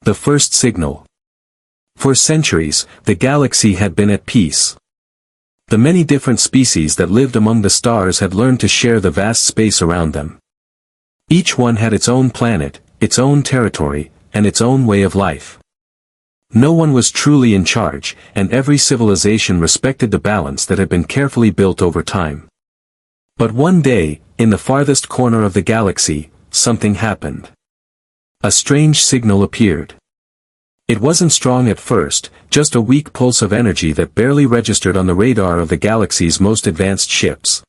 The first signal. For centuries, the galaxy had been at peace. The many different species that lived among the stars had learned to share the vast space around them. Each one had its own planet, its own territory, and its own way of life. No one was truly in charge, and every civilization respected the balance that had been carefully built over time. But one day, in the farthest corner of the galaxy, something happened. A strange signal appeared. It wasn't strong at first, just a weak pulse of energy that barely registered on the radar of the galaxy's most advanced ships.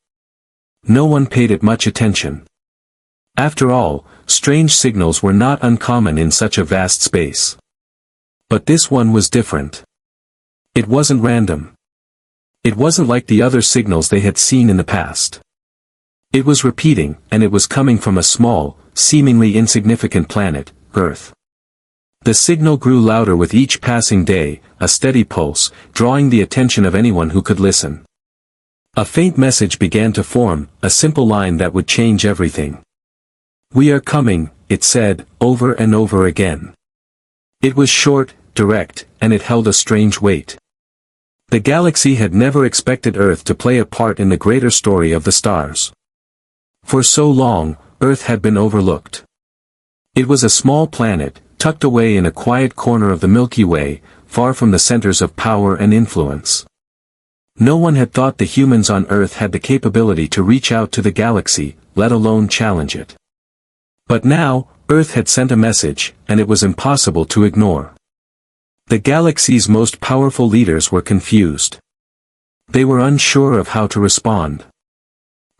No one paid it much attention. After all, strange signals were not uncommon in such a vast space. But this one was different. It wasn't random. It wasn't like the other signals they had seen in the past. It was repeating, and it was coming from a small, seemingly insignificant planet, Earth. The signal grew louder with each passing day, a steady pulse, drawing the attention of anyone who could listen. A faint message began to form, a simple line that would change everything. "We are coming," it said, over and over again. It was short, direct, and it held a strange weight. The galaxy had never expected Earth to play a part in the greater story of the stars. For so long, Earth had been overlooked. It was a small planet, tucked away in a quiet corner of the Milky Way, far from the centers of power and influence. No one had thought the humans on Earth had the capability to reach out to the galaxy, let alone challenge it. But now, Earth had sent a message, and it was impossible to ignore. The galaxy's most powerful leaders were confused. They were unsure of how to respond.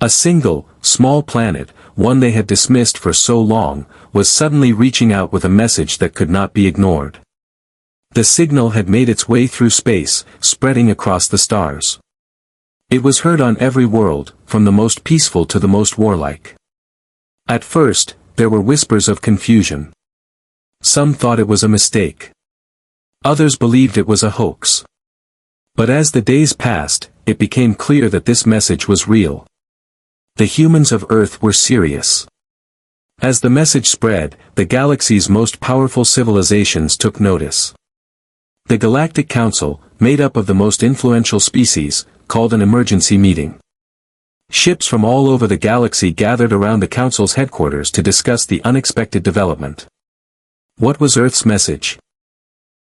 A single, small planet, one they had dismissed for so long, was suddenly reaching out with a message that could not be ignored. The signal had made its way through space, spreading across the stars. It was heard on every world, from the most peaceful to the most warlike. At first, there were whispers of confusion. Some thought it was a mistake. Others believed it was a hoax. But as the days passed, it became clear that this message was real. The humans of Earth were serious. As the message spread, the galaxy's most powerful civilizations took notice. The Galactic Council, made up of the most influential species, called an emergency meeting. Ships from all over the galaxy gathered around the Council's headquarters to discuss the unexpected development. What was Earth's message?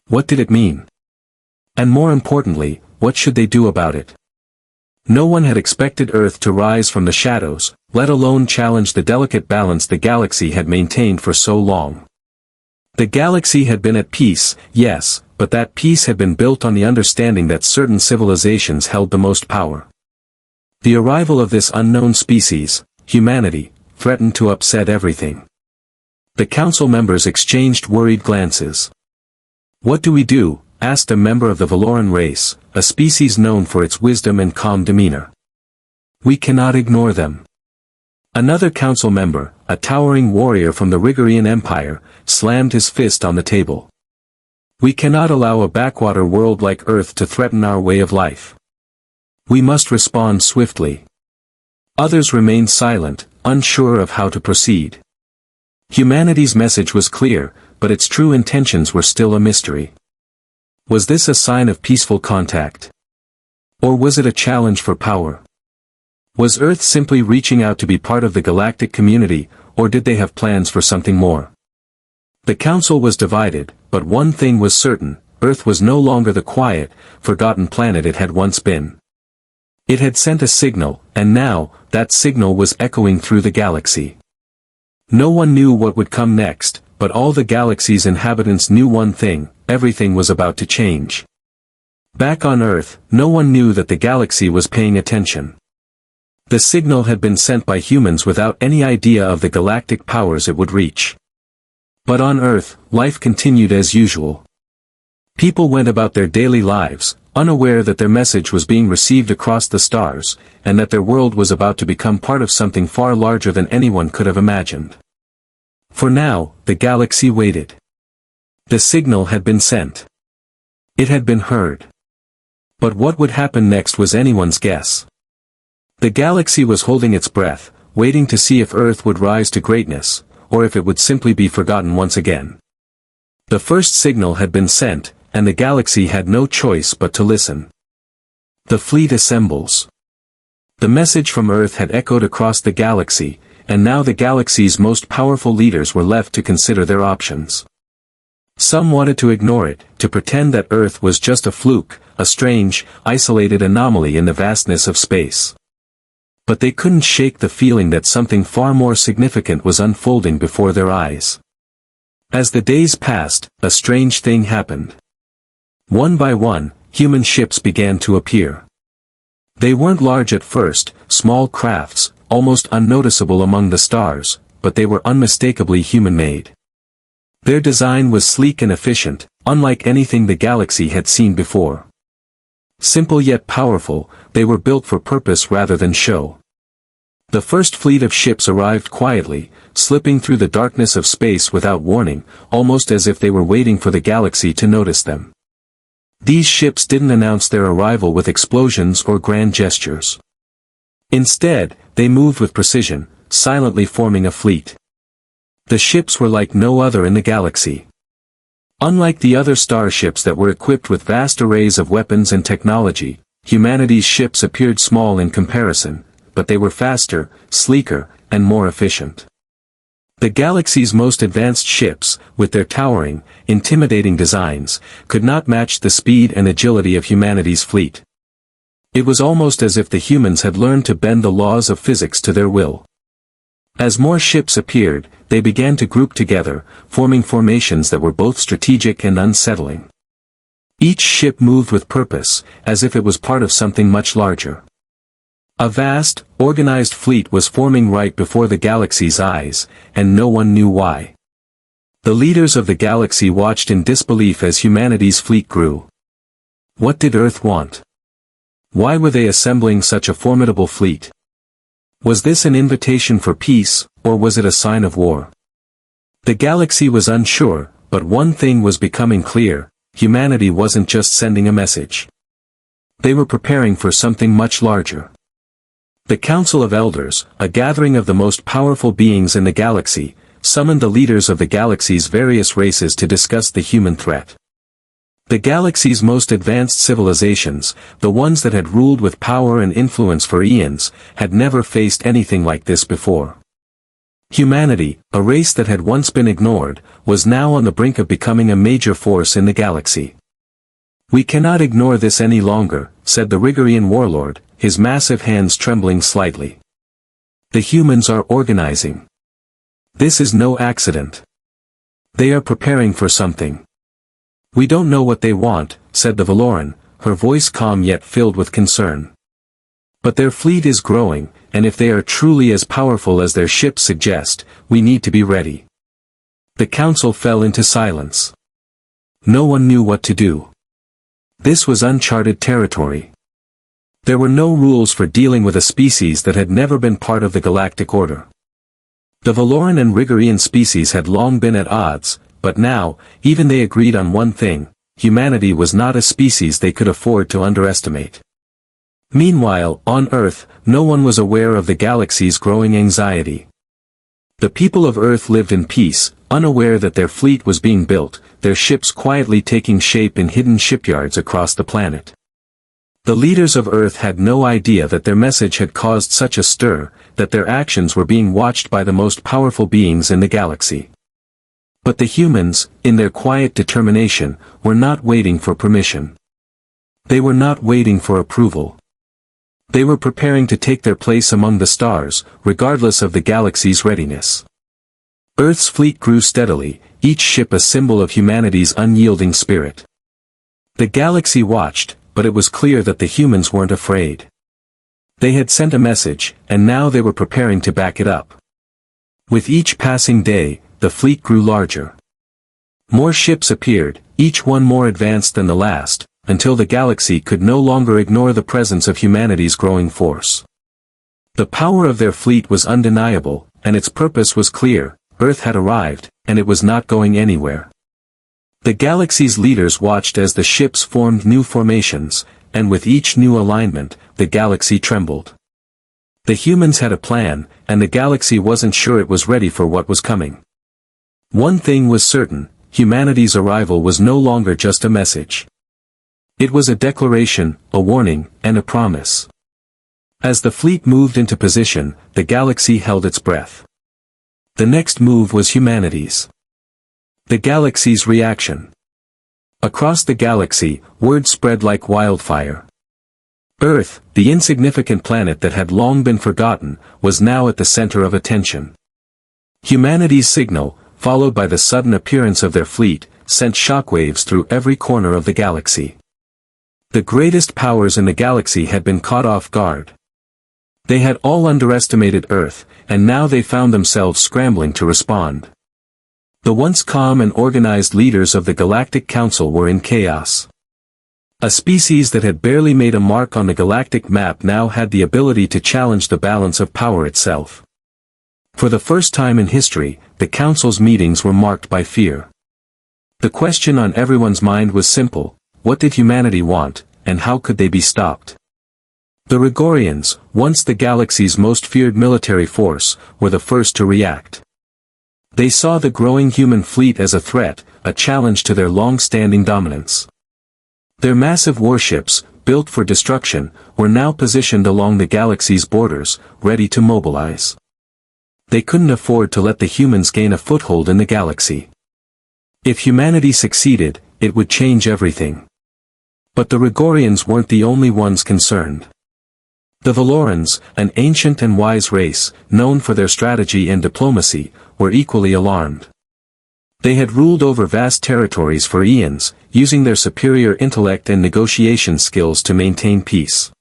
What did it mean? And more importantly, what should they do about it? No one had expected Earth to rise from the shadows, let alone challenge the delicate balance the galaxy had maintained for so long. The galaxy had been at peace, yes, but that peace had been built on the understanding that certain civilizations held the most power. The arrival of this unknown species, humanity, threatened to upset everything. The council members exchanged worried glances. "What do we do?" asked a member of the Valoran race, a species known for its wisdom and calm demeanor. "We cannot ignore them." Another council member, a towering warrior from the Rigorian Empire, slammed his fist on the table. "We cannot allow a backwater world like Earth to threaten our way of life. We must respond swiftly." Others remained silent, unsure of how to proceed. Humanity's message was clear, but its true intentions were still a mystery. Was this a sign of peaceful contact? Or was it a challenge for power? Was Earth simply reaching out to be part of the galactic community, or did they have plans for something more? The council was divided, but one thing was certain: Earth was no longer the quiet, forgotten planet it had once been. It had sent a signal, and now, that signal was echoing through the galaxy. No one knew what would come next, but all the galaxy's inhabitants knew one thing: everything was about to change. Back on Earth, no one knew that the galaxy was paying attention. The signal had been sent by humans without any idea of the galactic powers it would reach. But on Earth, life continued as usual. People went about their daily lives, unaware that their message was being received across the stars, and that their world was about to become part of something far larger than anyone could have imagined. For now, the galaxy waited. The signal had been sent. It had been heard. But what would happen next was anyone's guess. The galaxy was holding its breath, waiting to see if Earth would rise to greatness, or if it would simply be forgotten once again. The first signal had been sent, and the galaxy had no choice but to listen. The fleet assembles. The message from Earth had echoed across the galaxy, and now the galaxy's most powerful leaders were left to consider their options. Some wanted to ignore it, to pretend that Earth was just a fluke, a strange, isolated anomaly in the vastness of space. But they couldn't shake the feeling that something far more significant was unfolding before their eyes. As the days passed, a strange thing happened. One by one, human ships began to appear. They weren't large at first, small crafts, almost unnoticeable among the stars, but they were unmistakably human-made. Their design was sleek and efficient, unlike anything the galaxy had seen before. Simple yet powerful, they were built for purpose rather than show. The first fleet of ships arrived quietly, slipping through the darkness of space without warning, almost as if they were waiting for the galaxy to notice them. These ships didn't announce their arrival with explosions or grand gestures. Instead, they moved with precision, silently forming a fleet. The ships were like no other in the galaxy. Unlike the other starships that were equipped with vast arrays of weapons and technology, humanity's ships appeared small in comparison, but they were faster, sleeker, and more efficient. The galaxy's most advanced ships, with their towering, intimidating designs, could not match the speed and agility of humanity's fleet. It was almost as if the humans had learned to bend the laws of physics to their will. As more ships appeared, they began to group together, forming formations that were both strategic and unsettling. Each ship moved with purpose, as if it was part of something much larger. A vast, organized fleet was forming right before the galaxy's eyes, and no one knew why. The leaders of the galaxy watched in disbelief as humanity's fleet grew. What did Earth want? Why were they assembling such a formidable fleet? Was this an invitation for peace, or was it a sign of war? The galaxy was unsure, but one thing was becoming clear: humanity wasn't just sending a message. They were preparing for something much larger. The Council of Elders, a gathering of the most powerful beings in the galaxy, summoned the leaders of the galaxy's various races to discuss the human threat. The galaxy's most advanced civilizations, the ones that had ruled with power and influence for eons, had never faced anything like this before. Humanity, a race that had once been ignored, was now on the brink of becoming a major force in the galaxy. "We cannot ignore this any longer," said the Rigorian warlord, his massive hands trembling slightly. "The humans are organizing. This is no accident. They are preparing for something. We don't know what they want," said the Valoran, her voice calm yet filled with concern. "But their fleet is growing, and if they are truly as powerful as their ships suggest, we need to be ready." The council fell into silence. No one knew what to do. This was uncharted territory. There were no rules for dealing with a species that had never been part of the galactic order. The Valoran and Rigorian species had long been at odds, but now, even they agreed on one thing: humanity was not a species they could afford to underestimate. Meanwhile, on Earth, no one was aware of the galaxy's growing anxiety. The people of Earth lived in peace, unaware that their fleet was being built, their ships quietly taking shape in hidden shipyards across the planet. The leaders of Earth had no idea that their message had caused such a stir, that their actions were being watched by the most powerful beings in the galaxy. But the humans, in their quiet determination, were not waiting for permission. They were not waiting for approval. They were preparing to take their place among the stars, regardless of the galaxy's readiness. Earth's fleet grew steadily, each ship a symbol of humanity's unyielding spirit. The galaxy watched, but it was clear that the humans weren't afraid. They had sent a message, and now they were preparing to back it up. With each passing day, the fleet grew larger. More ships appeared, each one more advanced than the last, until the galaxy could no longer ignore the presence of humanity's growing force. The power of their fleet was undeniable, and its purpose was clear: Earth had arrived, and it was not going anywhere. The galaxy's leaders watched as the ships formed new formations, and with each new alignment, the galaxy trembled. The humans had a plan, and the galaxy wasn't sure it was ready for what was coming. One thing was certain: humanity's arrival was no longer just a message. It was a declaration, a warning, and a promise. As the fleet moved into position, the galaxy held its breath. The next move was humanity's. The galaxy's reaction. Across the galaxy, word spread like wildfire. Earth, the insignificant planet that had long been forgotten, was now at the center of attention. Humanity's signal, followed by the sudden appearance of their fleet, sent shockwaves through every corner of the galaxy. The greatest powers in the galaxy had been caught off guard. They had all underestimated Earth, and now they found themselves scrambling to respond. The once calm and organized leaders of the Galactic Council were in chaos. A species that had barely made a mark on the galactic map now had the ability to challenge the balance of power itself. For the first time in history, the Council's meetings were marked by fear. The question on everyone's mind was simple: what did humanity want, and how could they be stopped? The Regorians, once the galaxy's most feared military force, were the first to react. They saw the growing human fleet as a threat, a challenge to their long-standing dominance. Their massive warships, built for destruction, were now positioned along the galaxy's borders, ready to mobilize. They couldn't afford to let the humans gain a foothold in the galaxy. If humanity succeeded, it would change everything. But the Regorians weren't the only ones concerned. The Valorans, an ancient and wise race, known for their strategy and diplomacy, were equally alarmed. They had ruled over vast territories for eons, using their superior intellect and negotiation skills to maintain peace.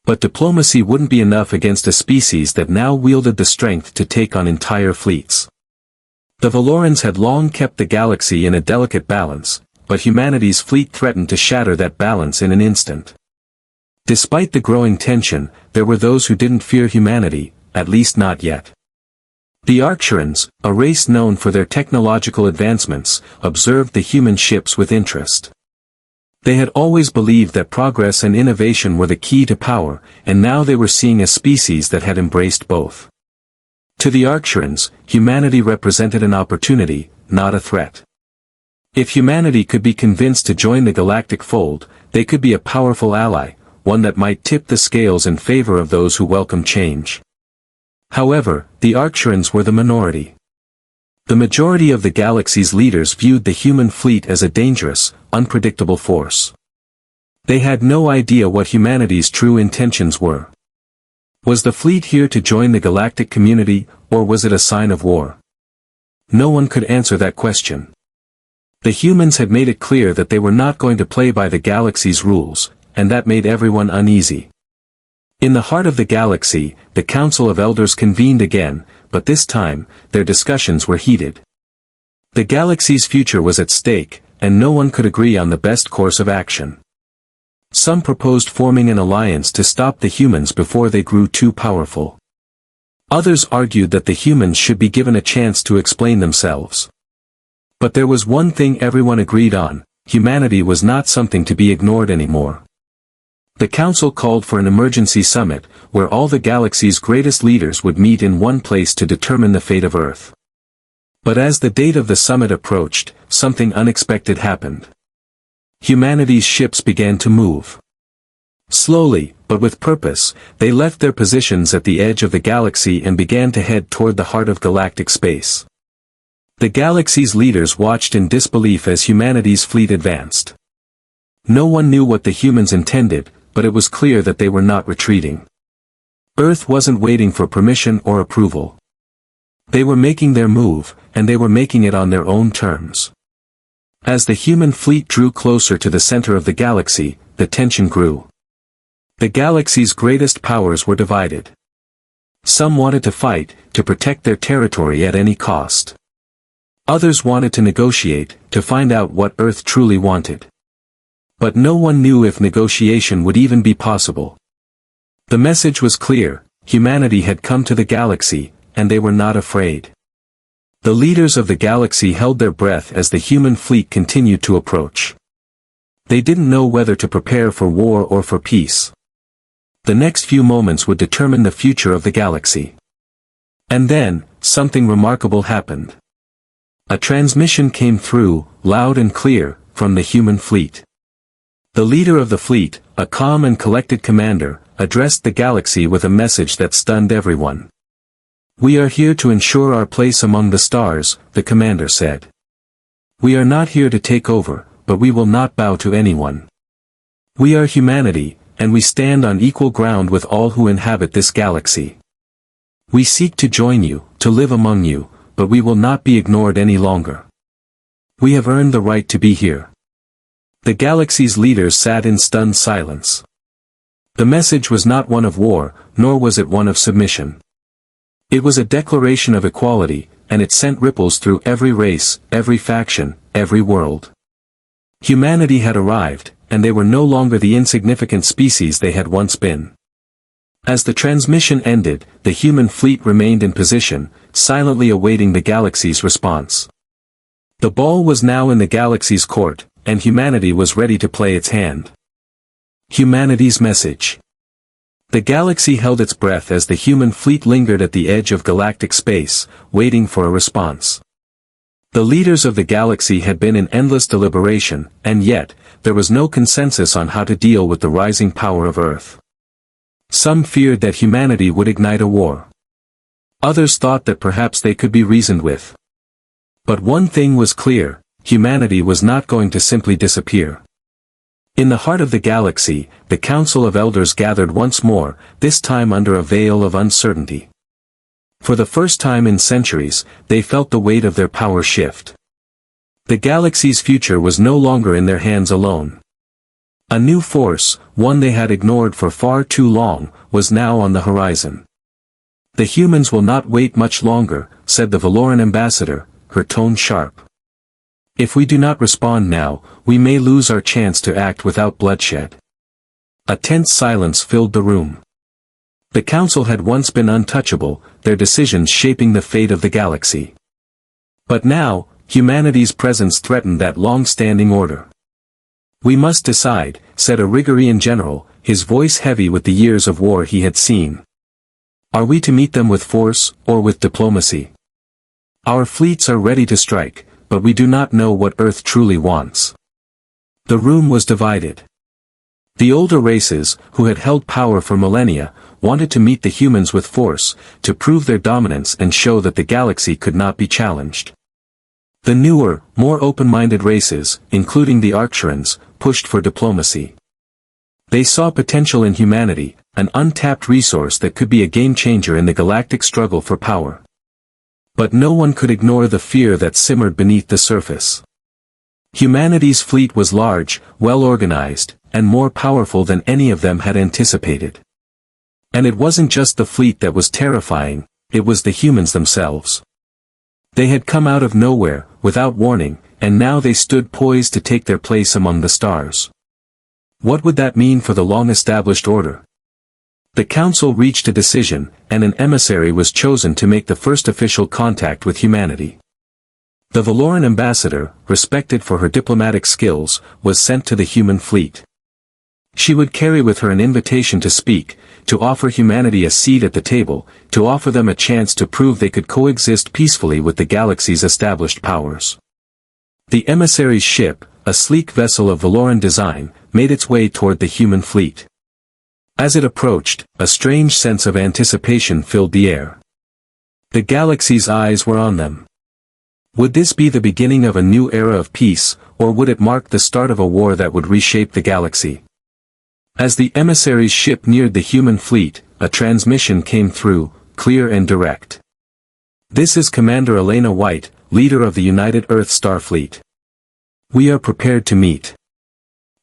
But diplomacy wouldn't be enough against a species that now wielded the strength to take on entire fleets. The Valorans had long kept the galaxy in a delicate balance, but humanity's fleet threatened to shatter that balance in an instant. Despite the growing tension, there were those who didn't fear humanity, at least not yet. The Arcturans, a race known for their technological advancements, observed the human ships with interest. They had always believed that progress and innovation were the key to power, and now they were seeing a species that had embraced both. To the Arcturans, humanity represented an opportunity, not a threat. If humanity could be convinced to join the galactic fold, they could be a powerful ally, one that might tip the scales in favor of those who welcome change. However, the Arcturans were the minority. The majority of the galaxy's leaders viewed the human fleet as a dangerous, unpredictable force. They had no idea what humanity's true intentions were. Was the fleet here to join the galactic community, or was it a sign of war? No one could answer that question. The humans had made it clear that they were not going to play by the galaxy's rules, and that made everyone uneasy. In the heart of the galaxy, the Council of Elders convened again, but this time, their discussions were heated. The galaxy's future was at stake, and no one could agree on the best course of action. Some proposed forming an alliance to stop the humans before they grew too powerful. Others argued that the humans should be given a chance to explain themselves. But there was one thing everyone agreed on: humanity was not something to be ignored anymore. The Council called for an emergency summit, where all the galaxy's greatest leaders would meet in one place to determine the fate of Earth. But as the date of the summit approached, something unexpected happened. Humanity's ships began to move. Slowly, but with purpose, they left their positions at the edge of the galaxy and began to head toward the heart of galactic space. The galaxy's leaders watched in disbelief as humanity's fleet advanced. No one knew what the humans intended, but it was clear that they were not retreating. Earth wasn't waiting for permission or approval. They were making their move, and they were making it on their own terms. As the human fleet drew closer to the center of the galaxy, the tension grew. The galaxy's greatest powers were divided. Some wanted to fight, to protect their territory at any cost. Others wanted to negotiate, to find out what Earth truly wanted. But no one knew if negotiation would even be possible. The message was clear: humanity had come to the galaxy, and they were not afraid. The leaders of the galaxy held their breath as the human fleet continued to approach. They didn't know whether to prepare for war or for peace. The next few moments would determine the future of the galaxy. And then, something remarkable happened. A transmission came through, loud and clear, from the human fleet. The leader of the fleet, a calm and collected commander, addressed the galaxy with a message that stunned everyone. "We are here to ensure our place among the stars," the commander said. "We are not here to take over, but we will not bow to anyone. We are humanity, and we stand on equal ground with all who inhabit this galaxy. We seek to join you, to live among you, but we will not be ignored any longer. We have earned the right to be here." The galaxy's leaders sat in stunned silence. The message was not one of war, nor was it one of submission. It was a declaration of equality, and it sent ripples through every race, every faction, every world. Humanity had arrived, and they were no longer the insignificant species they had once been. As the transmission ended, the human fleet remained in position, silently awaiting the galaxy's response. The ball was now in the galaxy's court, and humanity was ready to play its hand. Humanity's message. The galaxy held its breath as the human fleet lingered at the edge of galactic space, waiting for a response. The leaders of the galaxy had been in endless deliberation, and yet, there was no consensus on how to deal with the rising power of Earth. Some feared that humanity would ignite a war. Others thought that perhaps they could be reasoned with. But one thing was clear: humanity was not going to simply disappear. In the heart of the galaxy, the Council of Elders gathered once more, this time under a veil of uncertainty. For the first time in centuries, they felt the weight of their power shift. The galaxy's future was no longer in their hands alone. A new force, one they had ignored for far too long, was now on the horizon. "The humans will not wait much longer," said the Valoran ambassador, her tone sharp. "If we do not respond now, we may lose our chance to act without bloodshed." A tense silence filled the room. The Council had once been untouchable, their decisions shaping the fate of the galaxy. But now, humanity's presence threatened that long-standing order. "We must decide," said a Rigorian general, his voice heavy with the years of war he had seen. "Are we to meet them with force, or with diplomacy? Our fleets are ready to strike, but we do not know what Earth truly wants." The room was divided. The older races, who had held power for millennia, wanted to meet the humans with force, to prove their dominance and show that the galaxy could not be challenged. The newer, more open-minded races, including the Arcturans, pushed for diplomacy. They saw potential in humanity, an untapped resource that could be a game-changer in the galactic struggle for power. But no one could ignore the fear that simmered beneath the surface. Humanity's fleet was large, well-organized, and more powerful than any of them had anticipated. And it wasn't just the fleet that was terrifying, it was the humans themselves. They had come out of nowhere, without warning, and now they stood poised to take their place among the stars. What would that mean for the long-established order? The Council reached a decision, and an emissary was chosen to make the first official contact with humanity. The Valoran ambassador, respected for her diplomatic skills, was sent to the human fleet. She would carry with her an invitation to speak, to offer humanity a seat at the table, to offer them a chance to prove they could coexist peacefully with the galaxy's established powers. The emissary's ship, a sleek vessel of Valoran design, made its way toward the human fleet. As it approached, a strange sense of anticipation filled the air. The galaxy's eyes were on them. Would this be the beginning of a new era of peace, or would it mark the start of a war that would reshape the galaxy? As the emissary's ship neared the human fleet, a transmission came through, clear and direct. "This is Commander Elena White, leader of the United Earth Starfleet. We are prepared to meet."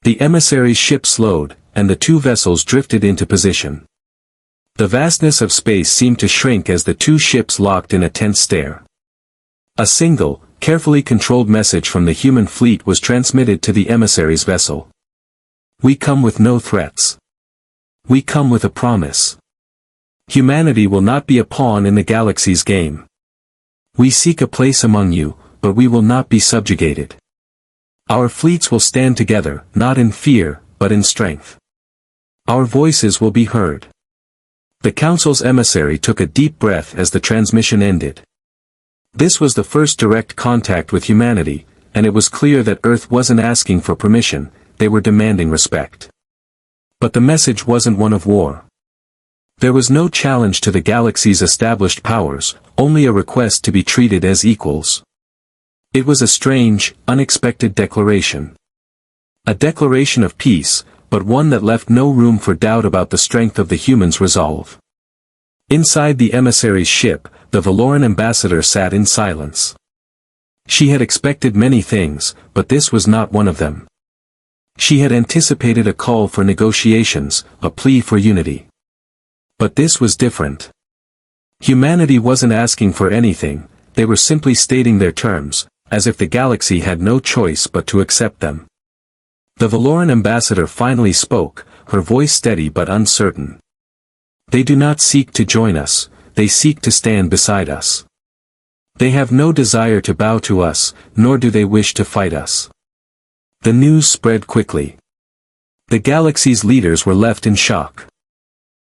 The emissary's ship slowed, and the two vessels drifted into position. The vastness of space seemed to shrink as the two ships locked in a tense stare. A single, carefully controlled message from the human fleet was transmitted to the emissary's vessel. "We come with no threats. We come with a promise. Humanity will not be a pawn in the galaxy's game. We seek a place among you, but we will not be subjugated. Our fleets will stand together, not in fear, but in strength. Our voices will be heard." The Council's emissary took a deep breath as the transmission ended. This was the first direct contact with humanity, and it was clear that Earth wasn't asking for permission, they were demanding respect. But the message wasn't one of war. There was no challenge to the galaxy's established powers, only a request to be treated as equals. It was a strange, unexpected declaration. A declaration of peace, but one that left no room for doubt about the strength of the humans' resolve. Inside the emissary's ship, the Valoran ambassador sat in silence. She had expected many things, but this was not one of them. She had anticipated a call for negotiations, a plea for unity. But this was different. Humanity wasn't asking for anything, they were simply stating their terms, as if the galaxy had no choice but to accept them. The Valoran ambassador finally spoke, her voice steady but uncertain. They do not seek to join us, they seek to stand beside us. They have no desire to bow to us, nor do they wish to fight us. The news spread quickly. The galaxy's leaders were left in shock.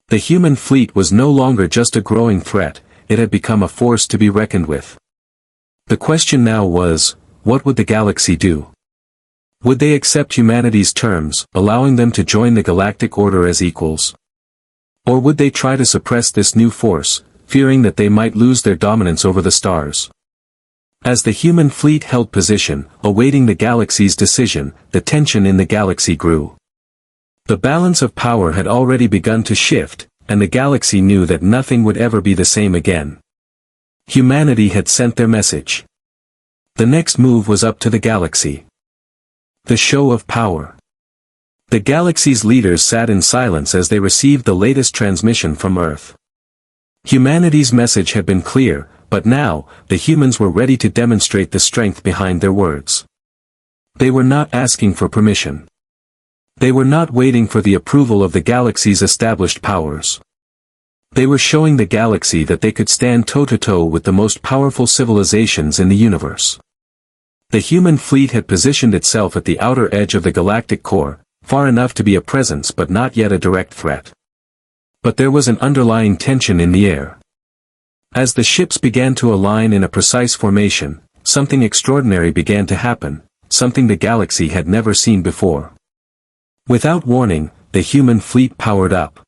The human fleet was no longer just a growing threat, it had become a force to be reckoned with. The question now was, what would the galaxy do? Would they accept humanity's terms, allowing them to join the galactic order as equals? Or would they try to suppress this new force, fearing that they might lose their dominance over the stars? As the human fleet held position, awaiting the galaxy's decision, the tension in the galaxy grew. The balance of power had already begun to shift, and the galaxy knew that nothing would ever be the same again. Humanity had sent their message. The next move was up to the galaxy. The show of power. The galaxy's leaders sat in silence as they received the latest transmission from Earth. Humanity's message had been clear, but now, the humans were ready to demonstrate the strength behind their words. They were not asking for permission. They were not waiting for the approval of the galaxy's established powers. They were showing the galaxy that they could stand toe-to-toe with the most powerful civilizations in the universe. The human fleet had positioned itself at the outer edge of the galactic core, far enough to be a presence but not yet a direct threat. But there was an underlying tension in the air. As the ships began to align in a precise formation, something extraordinary began to happen, something the galaxy had never seen before. Without warning, the human fleet powered up.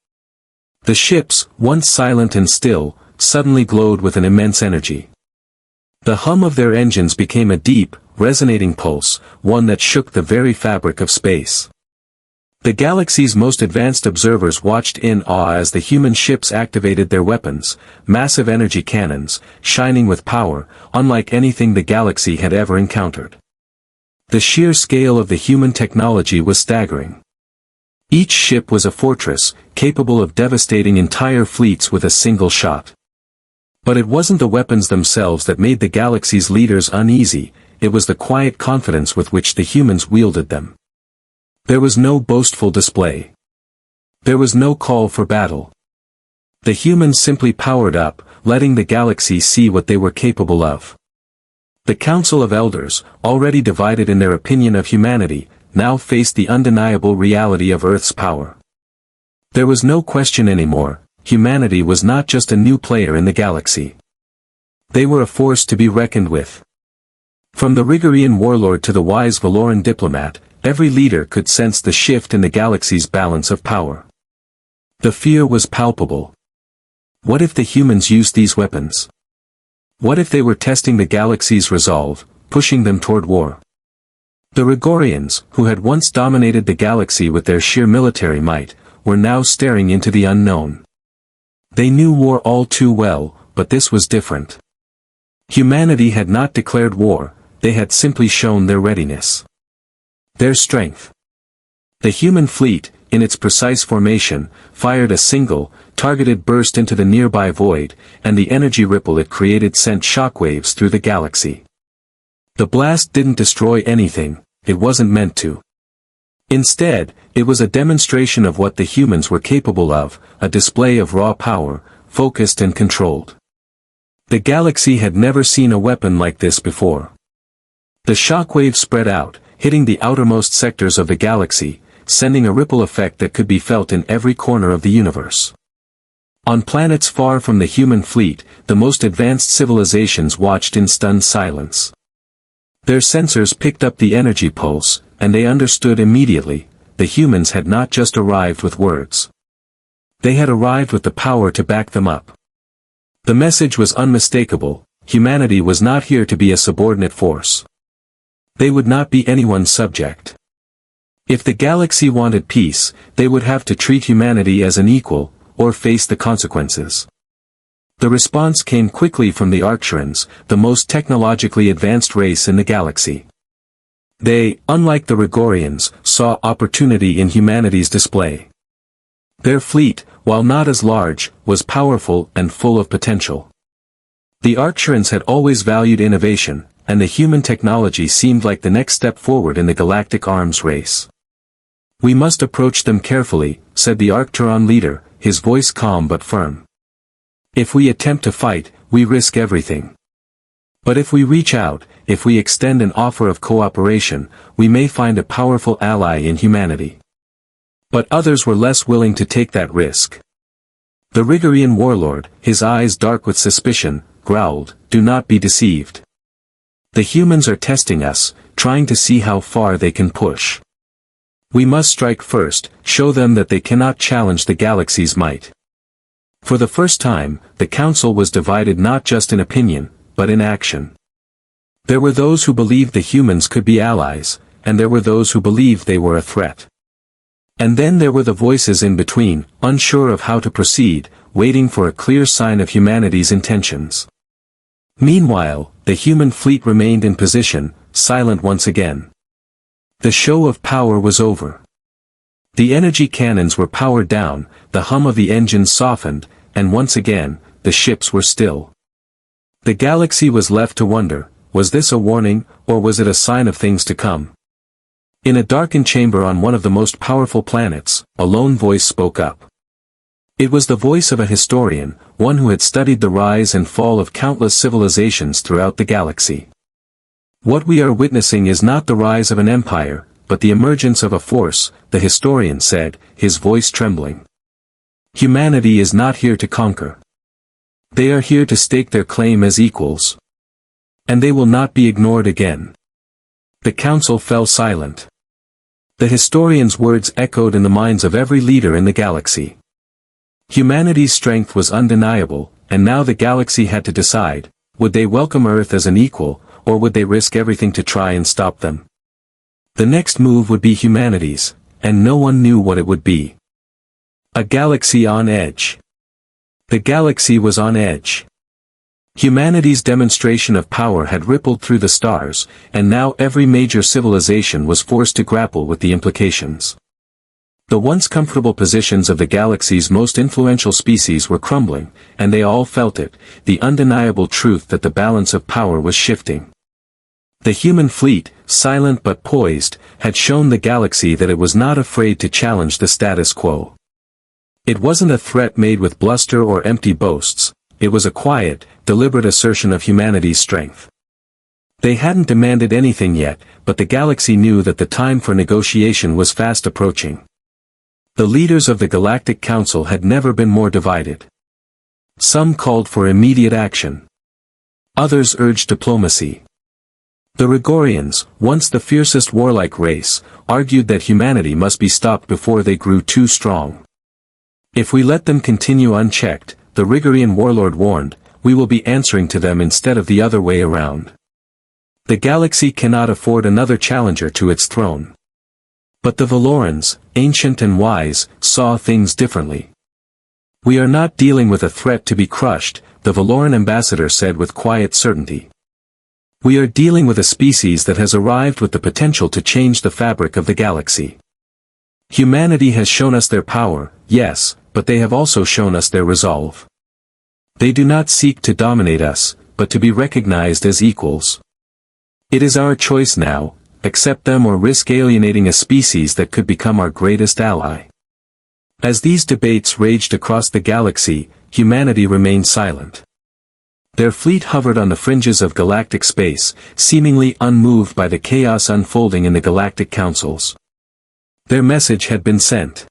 The ships, once silent and still, suddenly glowed with an immense energy. The hum of their engines became a deep, resonating pulse, one that shook the very fabric of space. The galaxy's most advanced observers watched in awe as the human ships activated their weapons, massive energy cannons, shining with power, unlike anything the galaxy had ever encountered. The sheer scale of the human technology was staggering. Each ship was a fortress, capable of devastating entire fleets with a single shot. But it wasn't the weapons themselves that made the galaxy's leaders uneasy, it was the quiet confidence with which the humans wielded them. There was no boastful display. There was no call for battle. The humans simply powered up, letting the galaxy see what they were capable of. The Council of Elders, already divided in their opinion of humanity, now faced the undeniable reality of Earth's power. There was no question anymore, humanity was not just a new player in the galaxy. They were a force to be reckoned with. From the Rigorian warlord to the wise Valoran diplomat, every leader could sense the shift in the galaxy's balance of power. The fear was palpable. What if the humans used these weapons? What if they were testing the galaxy's resolve, pushing them toward war? The Rigorians, who had once dominated the galaxy with their sheer military might, were now staring into the unknown. They knew war all too well, but this was different. Humanity had not declared war, they had simply shown their readiness. Their strength. The human fleet, in its precise formation, fired a single, targeted burst into the nearby void, and the energy ripple it created sent shockwaves through the galaxy. The blast didn't destroy anything, it wasn't meant to. Instead, it was a demonstration of what the humans were capable of, a display of raw power, focused and controlled. The galaxy had never seen a weapon like this before. The shockwave spread out, hitting the outermost sectors of the galaxy, sending a ripple effect that could be felt in every corner of the universe. On planets far from the human fleet, the most advanced civilizations watched in stunned silence. Their sensors picked up the energy pulse, and they understood immediately, the humans had not just arrived with words. They had arrived with the power to back them up. The message was unmistakable: humanity was not here to be a subordinate force. They would not be anyone's subject. If the galaxy wanted peace, they would have to treat humanity as an equal, or face the consequences. The response came quickly from the Arcturans, the most technologically advanced race in the galaxy. They, unlike the Rigorians, saw opportunity in humanity's display. Their fleet, while not as large, was powerful and full of potential. The Arcturans had always valued innovation, and the human technology seemed like the next step forward in the galactic arms race. "We must approach them carefully," said the Arcturan leader, his voice calm but firm. "If we attempt to fight, we risk everything. But if we reach out, if we extend an offer of cooperation, we may find a powerful ally in humanity." But others were less willing to take that risk. The Rigorian warlord, his eyes dark with suspicion, growled, "Do not be deceived. The humans are testing us, trying to see how far they can push. We must strike first, show them that they cannot challenge the galaxy's might." For the first time, the council was divided not just in opinion, but in action. There were those who believed the humans could be allies, and there were those who believed they were a threat. And then there were the voices in between, unsure of how to proceed, waiting for a clear sign of humanity's intentions. Meanwhile, the human fleet remained in position, silent once again. The show of power was over. The energy cannons were powered down, the hum of the engines softened, and once again, the ships were still. The galaxy was left to wonder, was this a warning, or was it a sign of things to come? In a darkened chamber on one of the most powerful planets, a lone voice spoke up. It was the voice of a historian, one who had studied the rise and fall of countless civilizations throughout the galaxy. "What we are witnessing is not the rise of an empire, but the emergence of a force," the historian said, his voice trembling. "Humanity is not here to conquer. They are here to stake their claim as equals. And they will not be ignored again." The council fell silent. The historian's words echoed in the minds of every leader in the galaxy. Humanity's strength was undeniable, and now the galaxy had to decide, would they welcome Earth as an equal, or would they risk everything to try and stop them? The next move would be humanity's, and no one knew what it would be. A galaxy on edge. The galaxy was on edge. Humanity's demonstration of power had rippled through the stars, and now every major civilization was forced to grapple with the implications. The once comfortable positions of the galaxy's most influential species were crumbling, and they all felt it, the undeniable truth that the balance of power was shifting. The human fleet, silent but poised, had shown the galaxy that it was not afraid to challenge the status quo. It wasn't a threat made with bluster or empty boasts, it was a quiet, deliberate assertion of humanity's strength. They hadn't demanded anything yet, but the galaxy knew that the time for negotiation was fast approaching. The leaders of the Galactic Council had never been more divided. Some called for immediate action. Others urged diplomacy. The Rigorians, once the fiercest warlike race, argued that humanity must be stopped before they grew too strong. "If we let them continue unchecked," the Rigorian warlord warned, "we will be answering to them instead of the other way around. The galaxy cannot afford another challenger to its throne." But the Valorans, ancient and wise, saw things differently. "We are not dealing with a threat to be crushed," the Valoran ambassador said with quiet certainty. "We are dealing with a species that has arrived with the potential to change the fabric of the galaxy. Humanity has shown us their power, yes, but they have also shown us their resolve. They do not seek to dominate us, but to be recognized as equals. It is our choice now, accept them or risk alienating a species that could become our greatest ally." As these debates raged across the galaxy, humanity remained silent. Their fleet hovered on the fringes of galactic space, seemingly unmoved by the chaos unfolding in the galactic councils. Their message had been sent.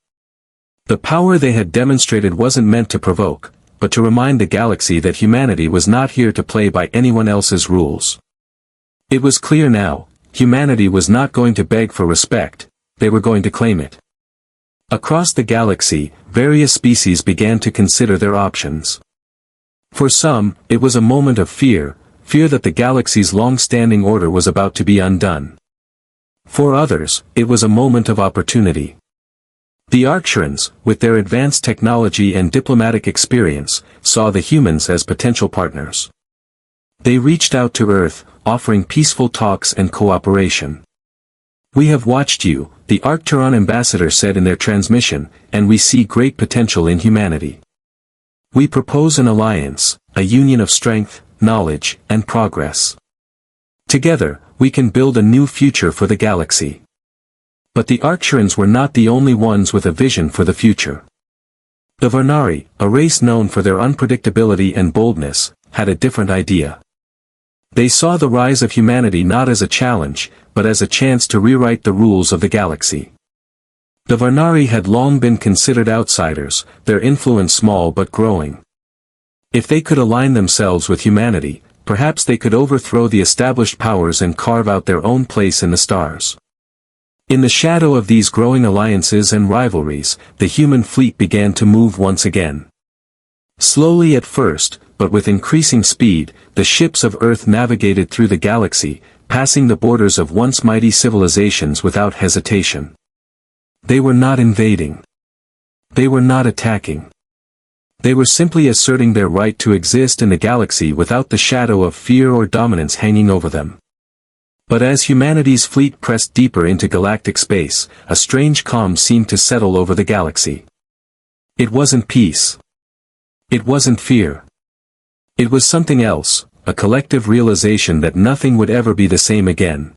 The power they had demonstrated wasn't meant to provoke, but to remind the galaxy that humanity was not here to play by anyone else's rules. It was clear now, humanity was not going to beg for respect, they were going to claim it. Across the galaxy, various species began to consider their options. For some, it was a moment of fear that the galaxy's long-standing order was about to be undone. For others, it was a moment of opportunity. The Arcturans, with their advanced technology and diplomatic experience, saw the humans as potential partners. They reached out to Earth, offering peaceful talks and cooperation. "We have watched you," the Arcturan ambassador said in their transmission, "and we see great potential in humanity. We propose an alliance, a union of strength, knowledge, and progress. Together, we can build a new future for the galaxy." But the Arcturans were not the only ones with a vision for the future. The Varnari, a race known for their unpredictability and boldness, had a different idea. They saw the rise of humanity not as a challenge, but as a chance to rewrite the rules of the galaxy. The Varnari had long been considered outsiders, their influence small but growing. If they could align themselves with humanity, perhaps they could overthrow the established powers and carve out their own place in the stars. In the shadow of these growing alliances and rivalries, the human fleet began to move once again. Slowly at first, but with increasing speed, the ships of Earth navigated through the galaxy, passing the borders of once mighty civilizations without hesitation. They were not invading. They were not attacking. They were simply asserting their right to exist in the galaxy without the shadow of fear or dominance hanging over them. But as humanity's fleet pressed deeper into galactic space, a strange calm seemed to settle over the galaxy. It wasn't peace. It wasn't fear. It was something else, a collective realization that nothing would ever be the same again.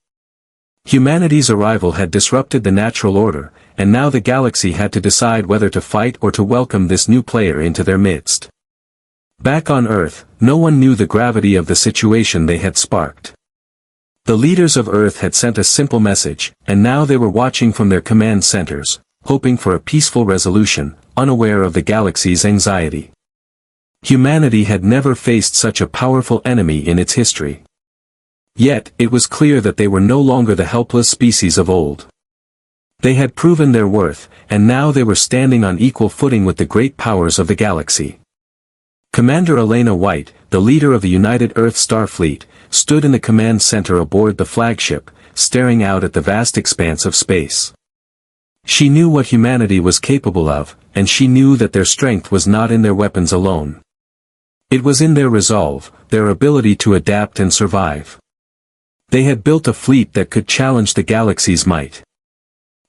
Humanity's arrival had disrupted the natural order, and now the galaxy had to decide whether to fight or to welcome this new player into their midst. Back on Earth, no one knew the gravity of the situation they had sparked. The leaders of Earth had sent a simple message, and now they were watching from their command centers, hoping for a peaceful resolution, unaware of the galaxy's anxiety. Humanity had never faced such a powerful enemy in its history. Yet, it was clear that they were no longer the helpless species of old. They had proven their worth, and now they were standing on equal footing with the great powers of the galaxy. Commander Elena White, the leader of the United Earth Starfleet, stood in the command center aboard the flagship, staring out at the vast expanse of space. She knew what humanity was capable of, and she knew that their strength was not in their weapons alone. It was in their resolve, their ability to adapt and survive. They had built a fleet that could challenge the galaxy's might.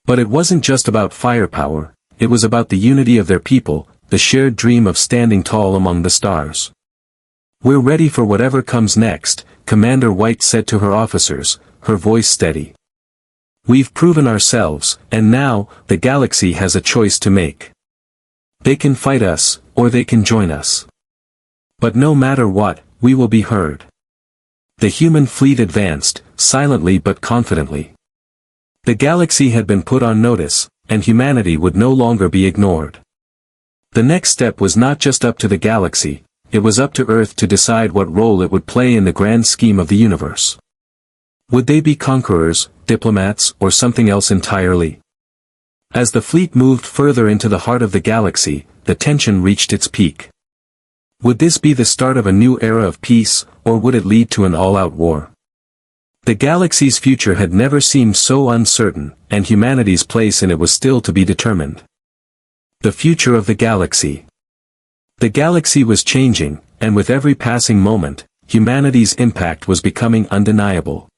But it wasn't just about firepower, it was about the unity of their people, the shared dream of standing tall among the stars. "We're ready for whatever comes next," Commander White said to her officers, her voice steady. "We've proven ourselves, and now, the galaxy has a choice to make. They can fight us, or they can join us. But no matter what, we will be heard." The human fleet advanced, silently but confidently. The galaxy had been put on notice, and humanity would no longer be ignored. The next step was not just up to the galaxy, it was up to Earth to decide what role it would play in the grand scheme of the universe. Would they be conquerors, diplomats, or something else entirely? As the fleet moved further into the heart of the galaxy, the tension reached its peak. Would this be the start of a new era of peace, or would it lead to an all-out war? The galaxy's future had never seemed so uncertain, and humanity's place in it was still to be determined. The future of the galaxy. The galaxy was changing, and with every passing moment, humanity's impact was becoming undeniable.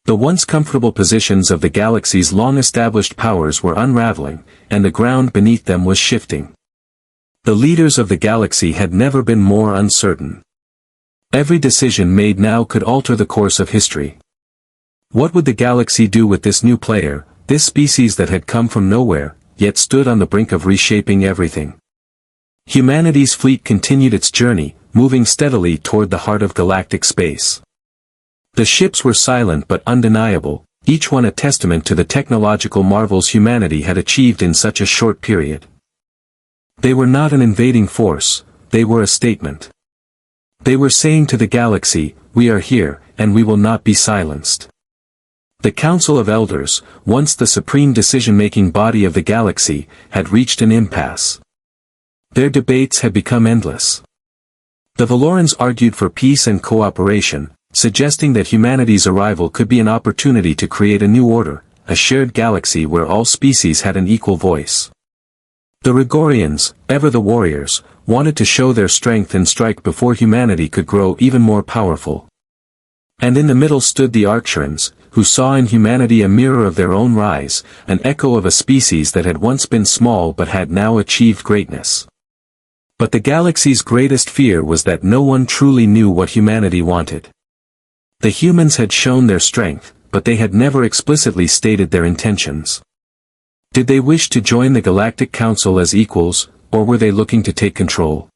The once comfortable positions of the galaxy's long-established powers were unraveling, and the ground beneath them was shifting. The leaders of the galaxy had never been more uncertain. Every decision made now could alter the course of history. What would the galaxy do with this new player, this species that had come from nowhere, yet stood on the brink of reshaping everything? Humanity's fleet continued its journey, moving steadily toward the heart of galactic space. The ships were silent but undeniable, each one a testament to the technological marvels humanity had achieved in such a short period. They were not an invading force, they were a statement. They were saying to the galaxy, we are here, and we will not be silenced. The Council of Elders, once the supreme decision-making body of the galaxy, had reached an impasse. Their debates had become endless. The Valorans argued for peace and cooperation, suggesting that humanity's arrival could be an opportunity to create a new order, a shared galaxy where all species had an equal voice. The Rigorians, ever the warriors, wanted to show their strength and strike before humanity could grow even more powerful. And in the middle stood the Arcturans, who saw in humanity a mirror of their own rise, an echo of a species that had once been small but had now achieved greatness. But the galaxy's greatest fear was that no one truly knew what humanity wanted. The humans had shown their strength, but they had never explicitly stated their intentions. Did they wish to join the Galactic Council as equals, or were they looking to take control?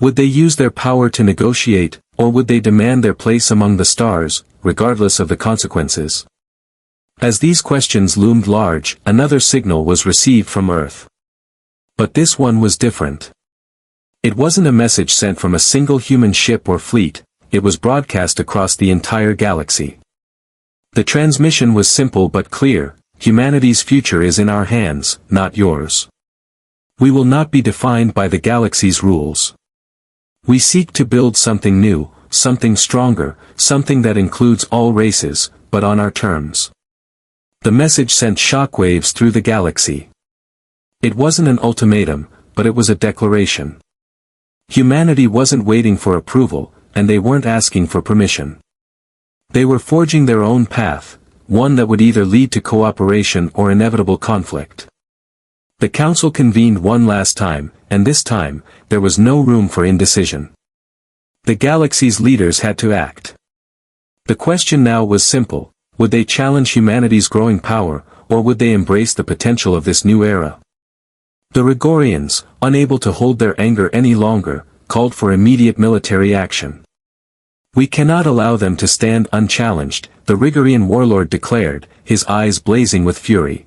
Would they use their power to negotiate, or would they demand their place among the stars, regardless of the consequences? As these questions loomed large, another signal was received from Earth. But this one was different. It wasn't a message sent from a single human ship or fleet, it was broadcast across the entire galaxy. The transmission was simple but clear: humanity's future is in our hands, not yours. We will not be defined by the galaxy's rules. We seek to build something new, something stronger, something that includes all races, but on our terms. The message sent shockwaves through the galaxy. It wasn't an ultimatum, but it was a declaration. Humanity wasn't waiting for approval, and they weren't asking for permission. They were forging their own path, one that would either lead to cooperation or inevitable conflict. The council convened one last time, and this time, there was no room for indecision. The galaxy's leaders had to act. The question now was simple: would they challenge humanity's growing power, or would they embrace the potential of this new era? The Rigorians, unable to hold their anger any longer, called for immediate military action. We cannot allow them to stand unchallenged, the Rigorian warlord declared, his eyes blazing with fury.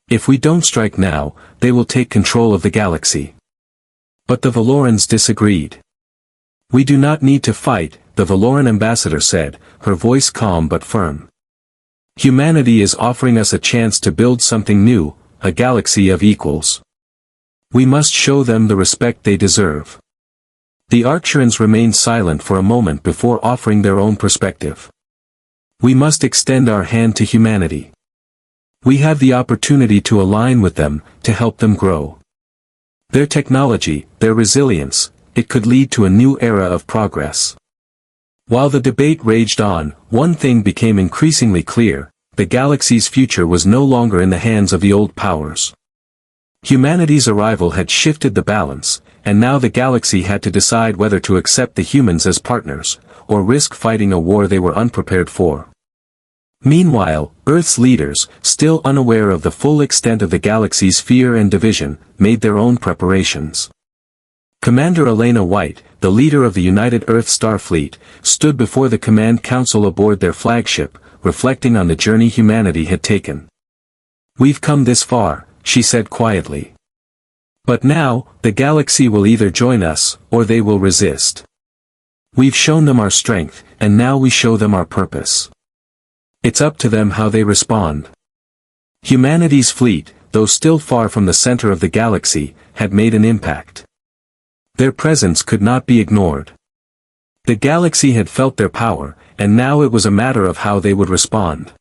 If we don't strike now, they will take control of the galaxy. But the Valorans disagreed. We do not need to fight, the Valoran ambassador said, her voice calm but firm. Humanity is offering us a chance to build something new, a galaxy of equals. We must show them the respect they deserve. The Arcturans remained silent for a moment before offering their own perspective. We must extend our hand to humanity. We have the opportunity to align with them, to help them grow. Their technology, their resilience, it could lead to a new era of progress. While the debate raged on, one thing became increasingly clear: the galaxy's future was no longer in the hands of the old powers. Humanity's arrival had shifted the balance, and now the galaxy had to decide whether to accept the humans as partners, or risk fighting a war they were unprepared for. Meanwhile, Earth's leaders, still unaware of the full extent of the galaxy's fear and division, made their own preparations. Commander Elena White, the leader of the United Earth Starfleet, stood before the Command Council aboard their flagship, reflecting on the journey humanity had taken. "We've come this far," she said quietly. "But now, the galaxy will either join us, or they will resist. We've shown them our strength, and now we show them our purpose. It's up to them how they respond." Humanity's fleet, though still far from the center of the galaxy, had made an impact. Their presence could not be ignored. The galaxy had felt their power, and now it was a matter of how they would respond.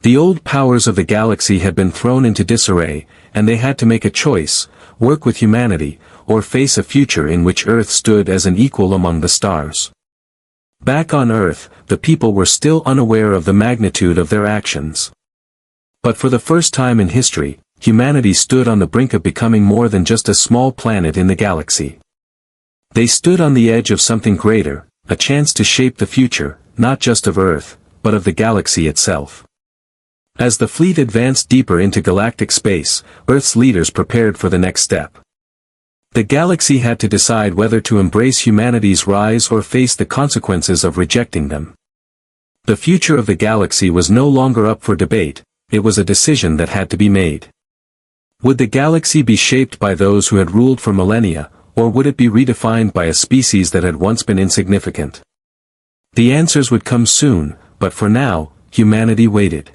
The old powers of the galaxy had been thrown into disarray, and they had to make a choice: work with humanity, or face a future in which Earth stood as an equal among the stars. Back on Earth, the people were still unaware of the magnitude of their actions. But for the first time in history, humanity stood on the brink of becoming more than just a small planet in the galaxy. They stood on the edge of something greater, a chance to shape the future, not just of Earth, but of the galaxy itself. As the fleet advanced deeper into galactic space, Earth's leaders prepared for the next step. The galaxy had to decide whether to embrace humanity's rise or face the consequences of rejecting them. The future of the galaxy was no longer up for debate, it was a decision that had to be made. Would the galaxy be shaped by those who had ruled for millennia, or would it be redefined by a species that had once been insignificant? The answers would come soon, but for now, humanity waited.